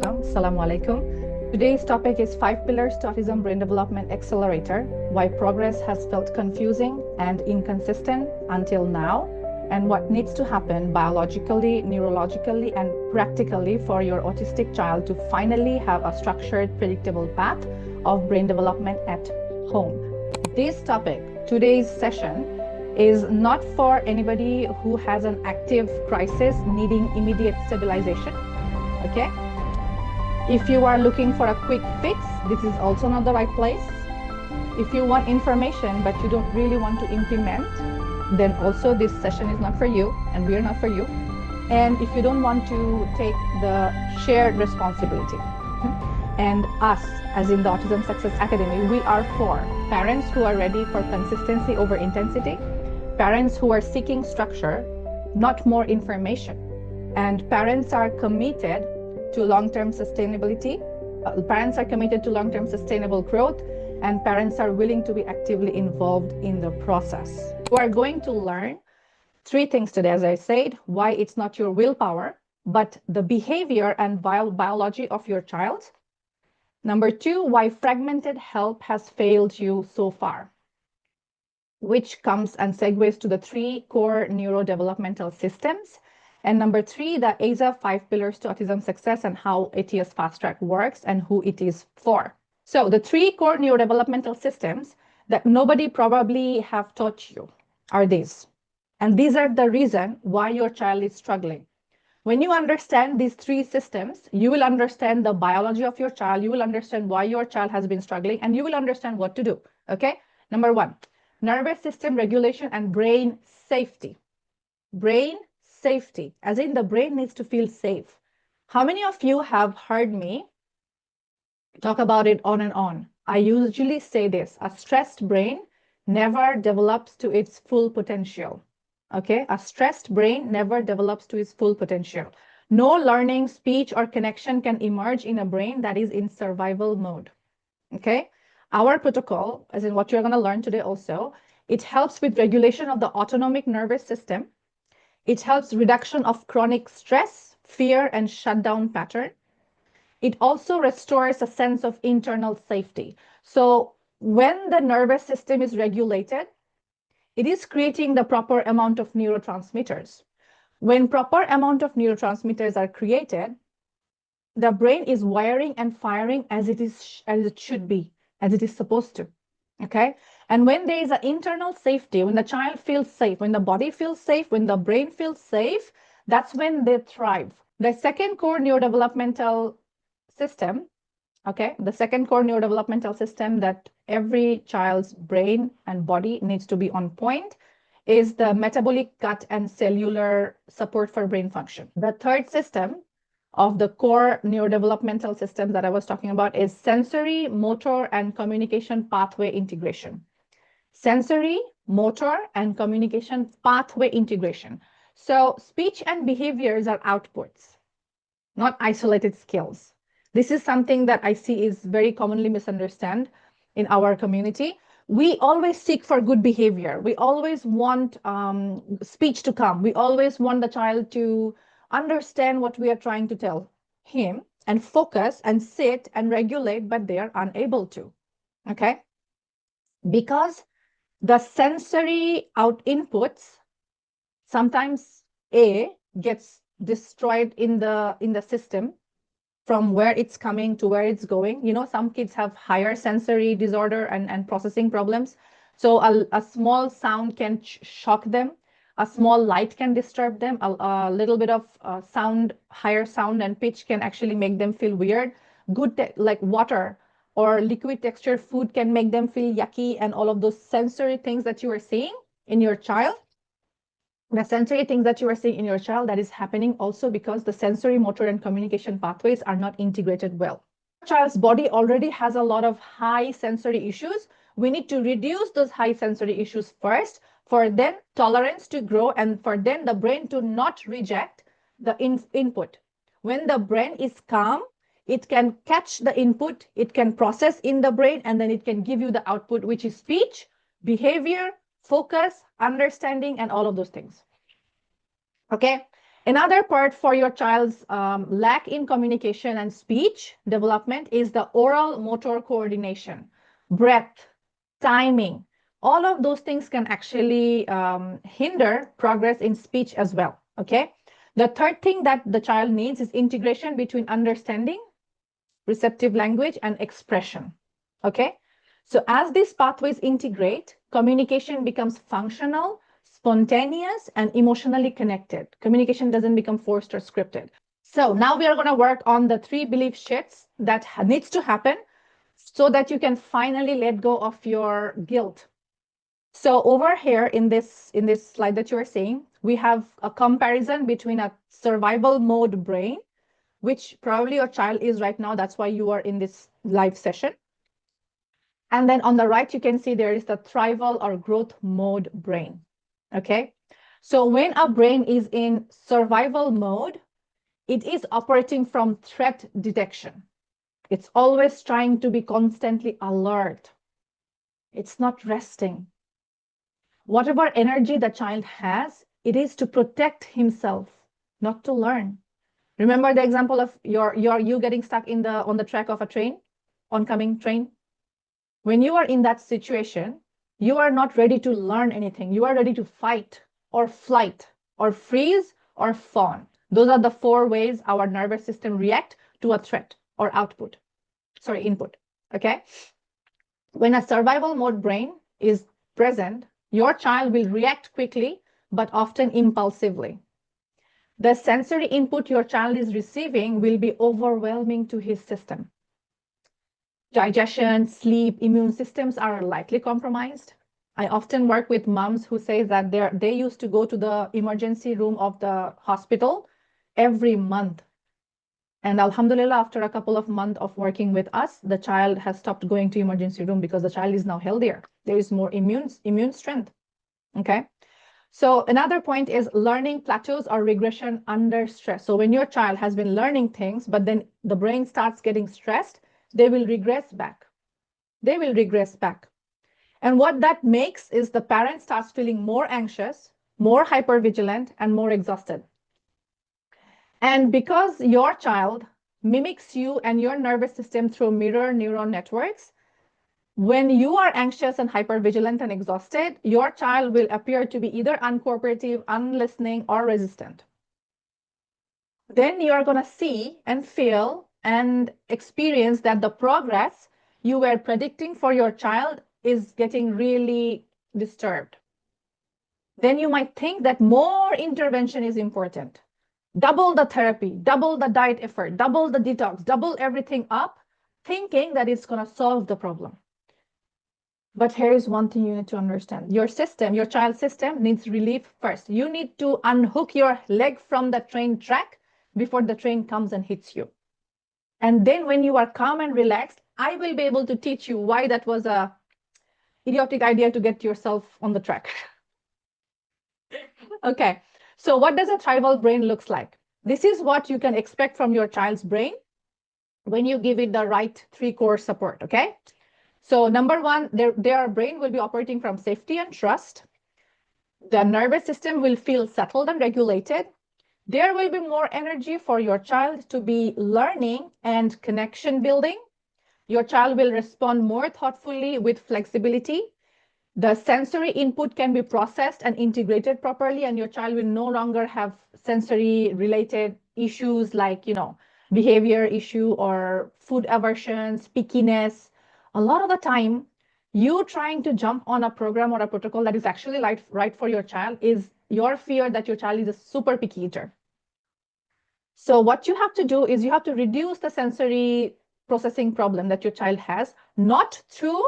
welcome. Assalamu alaikum. Today's topic is 5 Pillars to Autism Brain Development Accelerator, why progress has felt confusing and inconsistent until now, and what needs to happen biologically, neurologically, and practically for your autistic child to finally have a structured, predictable path of brain development at home. This topic, today's session, is not for anybody who has an active crisis needing immediate stabilization. Okay? If you are looking for a quick fix, this is also not the right place. If you want information but you don't really want to implement, then also this session is not for you, and we are not for you. And if you don't want to take the shared responsibility, and us, as in the Autism Success Academy, we are for parents who are ready for consistency over intensity, parents who are seeking structure, not more information, and parents are committed to long-term sustainability. Parents are committed to long-term sustainable growth, and parents are willing to be actively involved in the process. We are going to learn 3 things today, as I said: why it's not your willpower, but the behavior and biology of your child. Number 2, why fragmented help has failed you so far, which comes and segues to the 3 core neurodevelopmental systems. And number 3, the ASA 5 Pillars to Autism Success and how ATS-FAST TRACK works and who it is for. So the 3 core neurodevelopmental systems that nobody probably have taught you are these. And these are the reason why your child is struggling. When you understand these 3 systems, you will understand the biology of your child, you will understand why your child has been struggling, and you will understand what to do, okay? Number 1, nervous system regulation and brain safety. Brain safety, as in the brain needs to feel safe. How many of you have heard me talk about it on and on? I usually say this: a stressed brain never develops to its full potential. Okay, a stressed brain never develops to its full potential. No learning, speech, or connection can emerge in a brain that is in survival mode. Okay, our protocol, as in what you're going to learn today also, it helps with regulation of the autonomic nervous system. It helps reduction of chronic stress, fear, and shutdown pattern. It also restores a sense of internal safety. So when the nervous system is regulated, it is creating the proper amount of neurotransmitters. When proper amount of neurotransmitters are created, the brain is wiring and firing as it should be, as it is supposed to. Okay? And when there is an internal safety, when the child feels safe, when the body feels safe, when the brain feels safe, that's when they thrive. The second core neurodevelopmental system, okay, the second core neurodevelopmental system that every child's brain and body needs to be on point is the metabolic, gut, and cellular support for brain function. The third system of the core neurodevelopmental system that I was talking about is sensory, motor, and communication pathway integration. Sensory, motor, and communication pathway integration. So speech and behaviors are outputs, not isolated skills. This is something that I see is very commonly misunderstood in our community. We always seek for good behavior. We always want speech to come. We always want the child to understand what we are trying to tell him and focus and sit and regulate, but they are unable to, okay? Because the sensory inputs, sometimes A gets destroyed in the system from where it's coming to where it's going. You know, some kids have higher sensory disorder and processing problems. So a small sound can shock them. A small light can disturb them. A little bit of sound, higher sound and pitch can actually make them feel weird. Like water or liquid textured food can make them feel yucky, and all of those sensory things that you are seeing in your child. The sensory things that you are seeing in your child, that is happening also because the sensory, motor, and communication pathways are not integrated well. Child's body already has a lot of high sensory issues. We need to reduce those high sensory issues first, for then tolerance to grow, and for then the brain to not reject the input. When the brain is calm, it can catch the input, it can process in the brain, and then it can give you the output, which is speech, behavior, focus, understanding, and all of those things. Okay? Another part for your child's lack in communication and speech development is the oral motor coordination, breath, timing. All of those things can actually hinder progress in speech as well, okay? The third thing that the child needs is integration between understanding, receptive language, and expression, okay? So as these pathways integrate, communication becomes functional, spontaneous, and emotionally connected. Communication doesn't become forced or scripted. So now we are going to work on the 3 belief shifts that needs to happen so that you can finally let go of your guilt. So over here in this slide that you are seeing, we have a comparison between a survival mode brain, which probably your child is right now. That's why you are in this live session. And then on the right, you can see there is the thrival or growth mode brain. Okay. So when a brain is in survival mode, it is operating from threat detection. It's always trying to be constantly alert. It's not resting. Whatever energy the child has, it is to protect himself, not to learn. Remember the example of you getting stuck on the track of a train, oncoming train? When you are in that situation, you are not ready to learn anything. You are ready to fight or flight or freeze or fawn. Those are the 4 ways our nervous system react to a threat or input, okay? When a survival mode brain is present, your child will react quickly, but often impulsively. The sensory input your child is receiving will be overwhelming to his system. Digestion, sleep, immune systems are likely compromised. I often work with moms who say that they used to go to the emergency room of the hospital every month. And alhamdulillah, after a couple of months of working with us, the child has stopped going to emergency room because the child is now healthier. There is more immune strength. Okay. So another point is learning plateaus or regression under stress. So when your child has been learning things, but then the brain starts getting stressed, they will regress back. They will regress back. And what that makes is the parent starts feeling more anxious, more hypervigilant, and more exhausted. And because your child mimics you and your nervous system through mirror neuron networks, when you are anxious and hypervigilant and exhausted, your child will appear to be either uncooperative, unlistening, or resistant. Then you are going to see and feel and experience that the progress you were predicting for your child is getting really disturbed. Then you might think that more intervention is important. Double the therapy, double the diet effort, double the detox, double everything up, thinking that it's going to solve the problem. But here is one thing you need to understand. Your system, your child's system needs relief first. You need to unhook your leg from the train track before the train comes and hits you. And then when you are calm and relaxed, I will be able to teach you why that was a idiotic idea to get yourself on the track. Okay, so what does a thrival brain looks like? This is what you can expect from your child's brain when you give it the right 3 core support, okay? So number 1, their brain will be operating from safety and trust. The nervous system will feel settled and regulated. There will be more energy for your child to be learning and connection building. Your child will respond more thoughtfully with flexibility. The sensory input can be processed and integrated properly, and your child will no longer have sensory related issues like, behavior issue or food aversion, pickiness. A lot of the time, you trying to jump on a program or a protocol that is actually right for your child is your fear that your child is a super picky eater. So what you have to do is you have to reduce the sensory processing problem that your child has, not through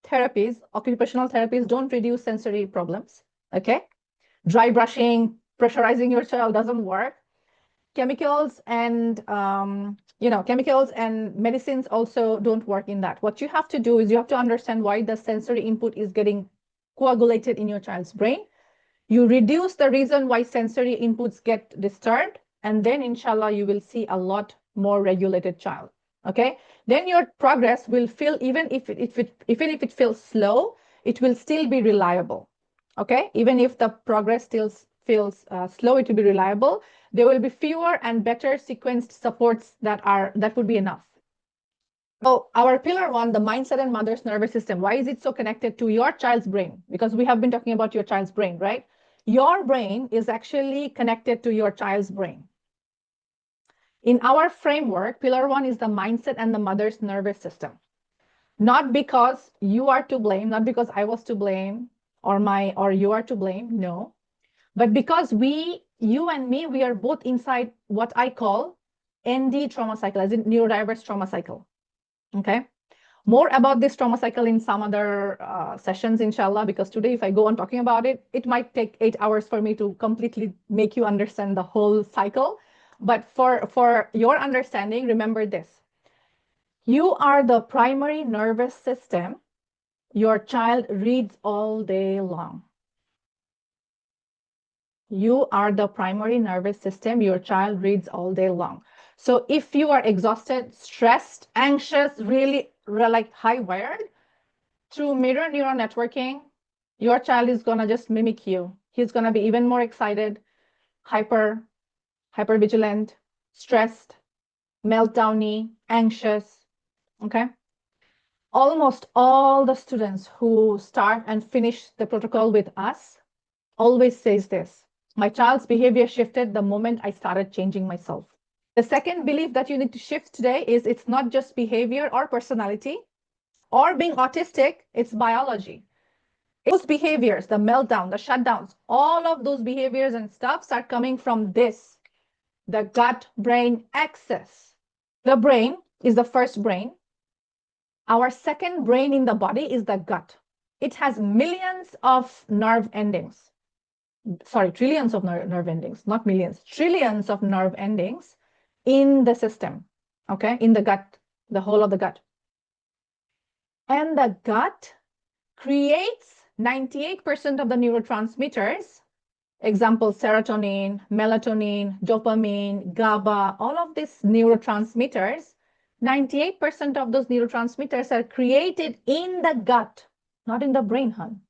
therapies. Occupational therapies don't reduce sensory problems, okay? Dry brushing, pressurizing your child doesn't work. Chemicals and medicines also don't work in that. What you have to do is you have to understand why the sensory input is getting coagulated in your child's brain. You reduce the reason why sensory inputs get disturbed, and then inshallah you will see a lot more regulated child. Okay, then your progress will feel, even if it feels slow, it will still be reliable. Okay, even if the progress feels slow, it will be reliable. There will be fewer and better sequenced supports that would be enough. So our pillar one, the mindset and mother's nervous system, why is it so connected to your child's brain? Because we have been talking about your child's brain, right? Your brain is actually connected to your child's brain. In our framework, pillar one is the mindset and the mother's nervous system. Not because you are to blame, not because I was to blame or you are to blame, no. But because you and me, we are both inside what I call ND trauma cycle, as in neurodiverse trauma cycle. Okay. More about this trauma cycle in some other sessions, inshallah, because today, if I go on talking about it, it might take 8 hours for me to completely make you understand the whole cycle. But for your understanding, remember this. You are the primary nervous system your child reads all day long. You are the primary nervous system your child reads all day long. So if you are exhausted, stressed, anxious, really like high wired, through mirror neural networking, your child is going to just mimic you. He's going to be even more excited, hyper vigilant, stressed, meltdowny, anxious. Okay. Almost all the students who start and finish the protocol with us always says this. My child's behavior shifted the moment I started changing myself. The second belief that you need to shift today is it's not just behavior or personality or being autistic, it's biology. Those behaviors, the meltdown, the shutdowns, all of those behaviors and stuffs are coming from this, the gut-brain axis. The brain is the first brain. Our second brain in the body is the gut. It has millions of nerve endings. Sorry, trillions of nerve endings, not millions, trillions of nerve endings in the system, okay, in the gut, the whole of the gut. And the gut creates 98% of the neurotransmitters, example, serotonin, melatonin, dopamine, GABA, all of these neurotransmitters, 98% of those neurotransmitters are created in the gut, not in the brain, hon.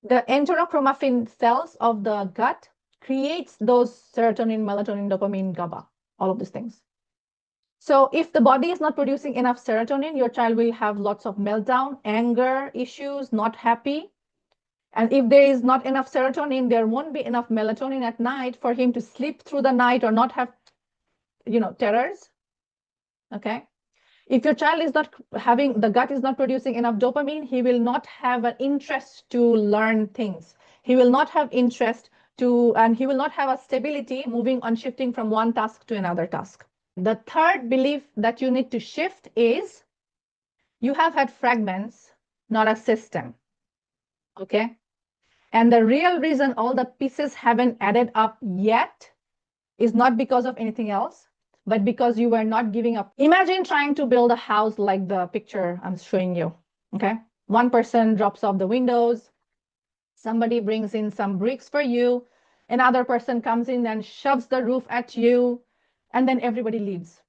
The enterochromaffin cells of the gut creates those serotonin, melatonin, dopamine, GABA, all of these things. So if the body is not producing enough serotonin, your child will have lots of meltdown, anger issues, not happy. And if there is not enough serotonin, there won't be enough melatonin at night for him to sleep through the night or not have, terrors. Okay. If your child is not having, the gut is not producing enough dopamine, he will not have an interest to learn things. He will not have interest and he will not have a stability moving on, shifting from one task to another task. The third belief that you need to shift is you have had fragments, not a system. Okay. And the real reason all the pieces haven't added up yet is not because of anything else, but because you were not giving up. Imagine trying to build a house like the picture I'm showing you, okay? One person drops off the windows, somebody brings in some bricks for you, another person comes in and shoves the roof at you, and then everybody leaves.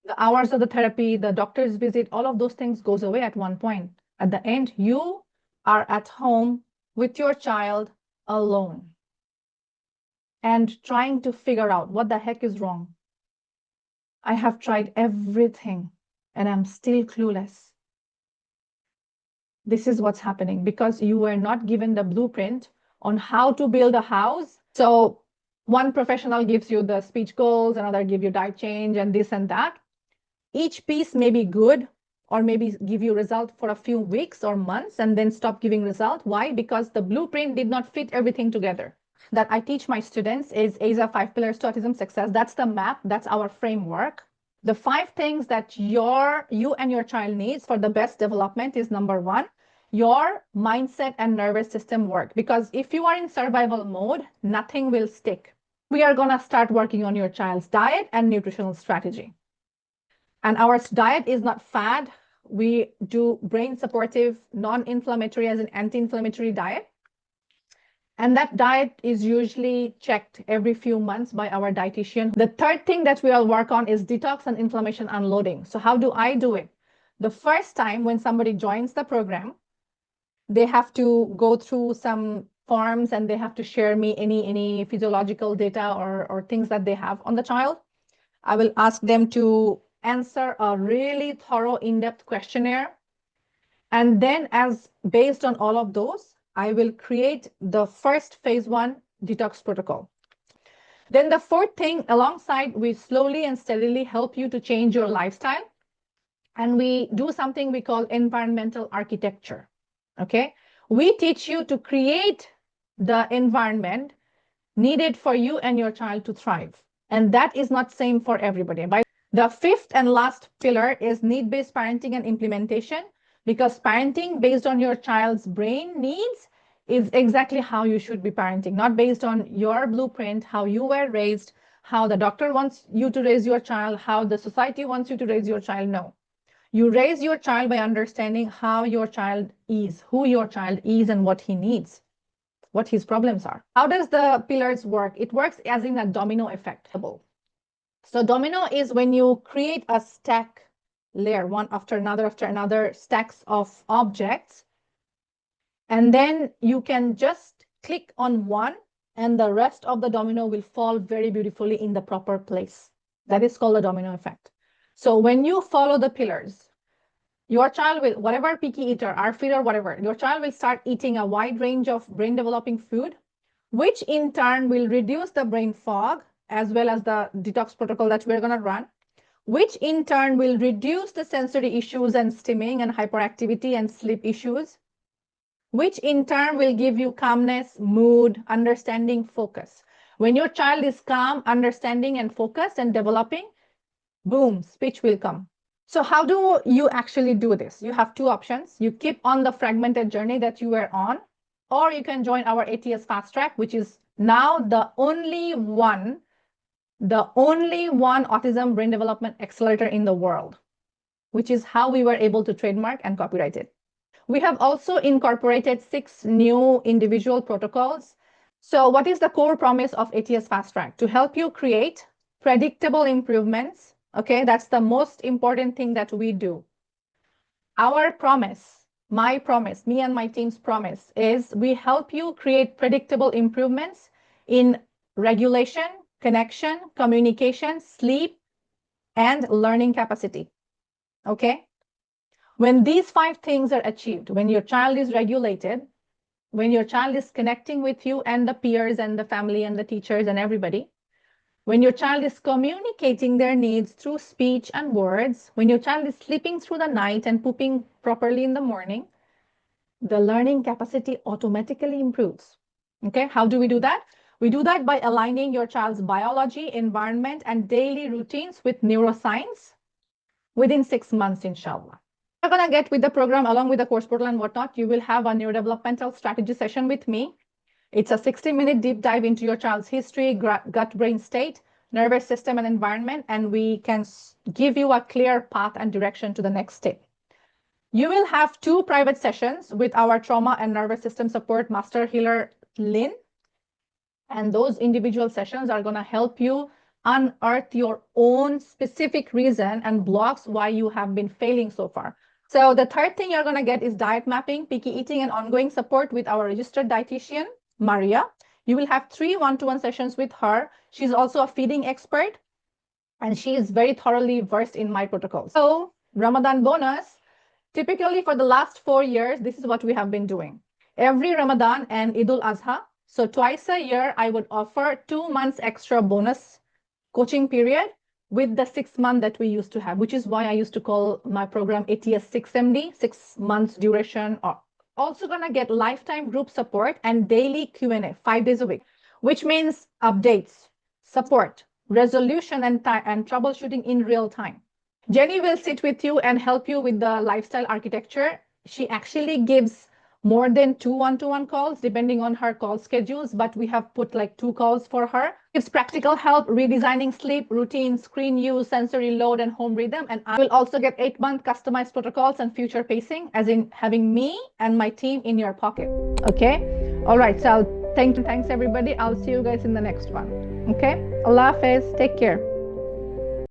The hours of the therapy, the doctor's visit, all of those things goes away at one point. At the end, you are at home with your child alone and trying to figure out what the heck is wrong. I have tried everything and I'm still clueless. This is what's happening because you were not given the blueprint on how to build a house. So one professional gives you the speech goals, another give you diet change and this and that. Each piece may be good or maybe give you result for a few weeks or months and then stop giving result. Why? Because the blueprint did not fit everything together. That I teach my students is ASA 5 Pillars to Autism Success. That's the map. That's our framework. The 5 things that you and your child needs for the best development is number 1, your mindset and nervous system work. Because if you are in survival mode, nothing will stick. We are going to start working on your child's diet and nutritional strategy. And our diet is not fad. We do brain supportive, non-inflammatory as an anti-inflammatory diet. And that diet is usually checked every few months by our dietitian. The third thing that we all work on is detox and inflammation unloading. So how do I do it? The first time when somebody joins the program, They have to go through some forms and they have to share me any physiological data or things that they have on the child. I will ask them to answer a really thorough, in-depth questionnaire. And then based on all of those, I will create the first phase 1 detox protocol. Then the fourth thing, alongside, we slowly and steadily help you to change your lifestyle. And we do something we call environmental architecture. Okay. We teach you to create the environment needed for you and your child to thrive. And that is not same for everybody. The fifth and last pillar is need-based parenting and implementation, because parenting based on your child's brain needs is exactly how you should be parenting, not based on your blueprint, how you were raised, how the doctor wants you to raise your child, how the society wants you to raise your child. No. You raise your child by understanding how your child is, who your child is, and what he needs, what his problems are. How does the pillars work? It works as in a domino effect. So domino is when you create a stack layer, one after another, stacks of objects, and then you can just click on one and the rest of the domino will fall very beautifully in the proper place. That is called the domino effect. So when you follow the pillars, your child will, whatever picky eater, R-feeder, whatever, your child will start eating a wide range of brain developing food, which in turn will reduce the brain fog, as well as the detox protocol that we're going to run, which in turn will reduce the sensory issues and stimming and hyperactivity and sleep issues, which in turn will give you calmness, mood, understanding, focus. When your child is calm, understanding, and focused and developing, boom, speech will come. So how do you actually do this? You have two options. You keep on the fragmented journey that you were on, or you can join our ATS-FAST TRACK, which is now the only one autism brain development accelerator in the world, which is how we were able to trademark and copyright it. We have also incorporated 6 new individual protocols. So what is the core promise of ATS-FAST TRACK? To help you create predictable improvements. Okay, that's the most important thing that we do. Our promise, my promise, me and my team's promise is we help you create predictable improvements in regulation, connection, communication, sleep, and learning capacity. Okay? When these 5 things are achieved, when your child is regulated, when your child is connecting with you and the peers and the family and the teachers and everybody, when your child is communicating their needs through speech and words, when your child is sleeping through the night and pooping properly in the morning, the learning capacity automatically improves. Okay, how do we do that? We do that by aligning your child's biology, environment, and daily routines with neuroscience within 6 months, inshallah. You're going to get with the program along with the course portal and whatnot. You will have a neurodevelopmental strategy session with me. It's a 60-minute deep dive into your child's history, gut-brain state, nervous system, and environment, and we can give you a clear path and direction to the next step. You will have 2 private sessions with our trauma and nervous system support master healer, Lynn, and those individual sessions are going to help you unearth your own specific reason and blocks why you have been failing so far. So the third thing you're going to get is diet mapping, picky eating, and ongoing support with our registered dietitian, Maria. You will have 3 one-to-one sessions with her. She's also a feeding expert, and she is very thoroughly versed in my protocols. So Ramadan bonus, typically for the last 4 years, this is what we have been doing. Every Ramadan and Eid al-Adha, so twice a year, I would offer 2 months extra bonus coaching period with the 6 month that we used to have, which is why I used to call my program ATS 6MD, 6 months duration. Or also gonna get lifetime group support and daily Q&A 5 days a week, which means updates, support, resolution, and troubleshooting in real time. Jenny will sit with you and help you with the lifestyle architecture. She actually gives more than 2 one-to-one calls depending on her call schedules, but we have put like 2 calls for her. Gives practical help redesigning sleep routine, screen use, sensory load, and home rhythm. And I will also get 8-month customized protocols and future pacing, as in having me and my team in your pocket. Okay. All right. So thanks everybody. I'll see you guys in the next one. Okay. Allah Hafiz. Take care.